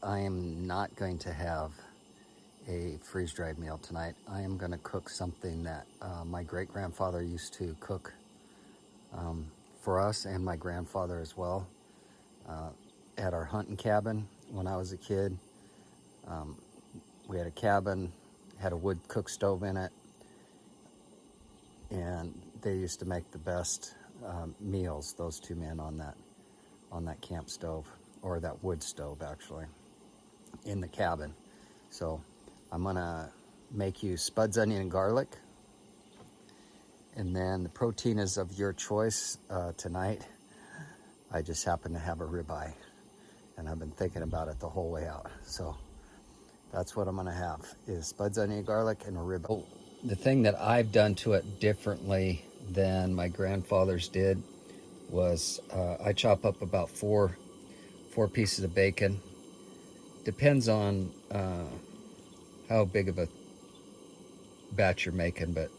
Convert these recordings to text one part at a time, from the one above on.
I am not going to have a freeze-dried meal tonight. I am going to cook something that my great-grandfather used to cook for us, and my grandfather as well, at our hunting cabin when I was a kid. We had a cabin, had a wood cook stove in it, and they used to make the best meals, those two men on that camp stove, or that wood stove actually, in the cabin. So I'm gonna make you spuds, onion, and garlic, and then the protein is of your choice. Tonight I just happen to have a ribeye, and I've been thinking about it the whole way out. So that's what I'm gonna have, is spuds, onion, garlic, and a ribeye. Oh, the thing that I've done to it differently than my grandfathers did was I chop up about four pieces of bacon. Depends on how big of a batch you're making, but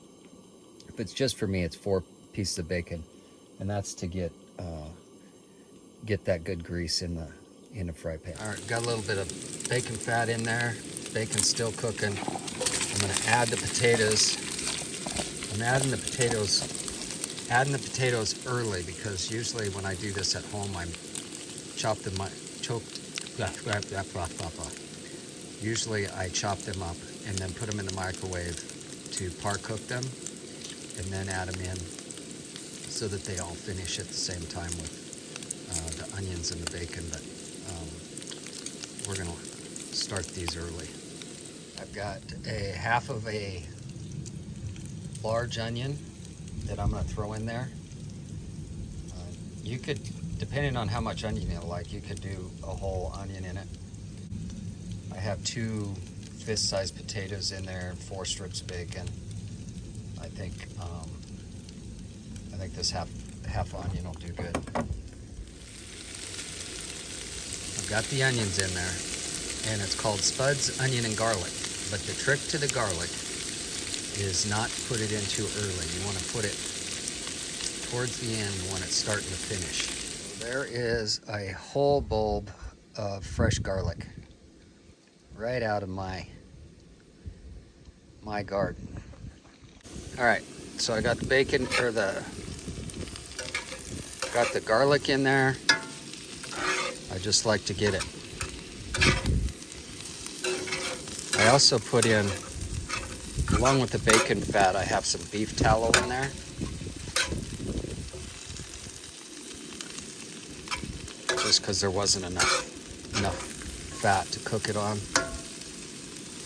if it's just for me, it's 4 pieces of bacon, and that's to get that good grease in the fry pan. All right, got a little bit of bacon fat in there. Bacon's still cooking. I'm gonna add the potatoes. I'm adding the potatoes early, because usually when I do this at home, usually I chop them up and then put them in the microwave to par cook them, and then add them in so that they all finish at the same time with the onions and the bacon. But we're gonna start these early. I've got a half of a large onion that I'm gonna throw in there. You could, depending on how much onion you like, you could do a whole onion in it. I have 2 fist-sized potatoes in there and 4 strips of bacon. I think this half onion will do good. I've got the onions in there, and it's called spuds, onion, and garlic. But the trick to the garlic is not to put it in too early. You want to put it towards the end when it's starting to finish. There is a whole bulb of fresh garlic right out of my garden. All right, so I got the bacon, or got the garlic in there. I just like to get it. I also put in, along with the bacon fat, I have some beef tallow in there. Just because there wasn't enough fat to cook it on.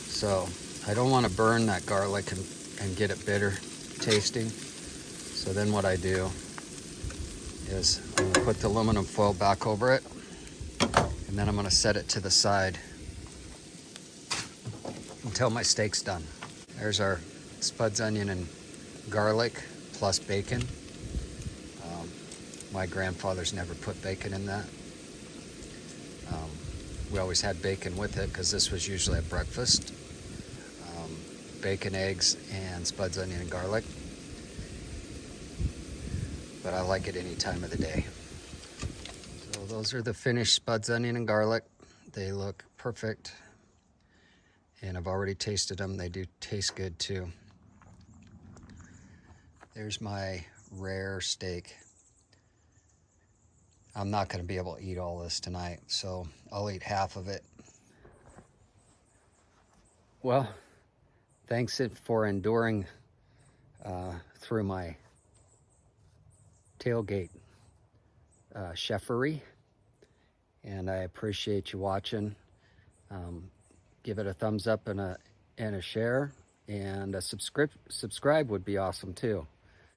So I don't want to burn that garlic and get it bitter tasting. So then what I do is I'm going to put the aluminum foil back over it, and then I'm going to set it to the side until my steak's done. There's our spuds, onion, and garlic plus bacon. My grandfather's never put bacon in that. We always had bacon with it because this was usually at breakfast. Bacon, eggs, and spuds, onion, and garlic. But I like it any time of the day. So those are the finished spuds, onion, and garlic. They look perfect. And I've already tasted them. They do taste good too. There's my rare steak. I'm not going to be able to eat all this tonight, so I'll eat half of it. Well, thanks for enduring through my tailgate chefery, and I appreciate you watching. Give it a thumbs up and a share, and a subscribe would be awesome too.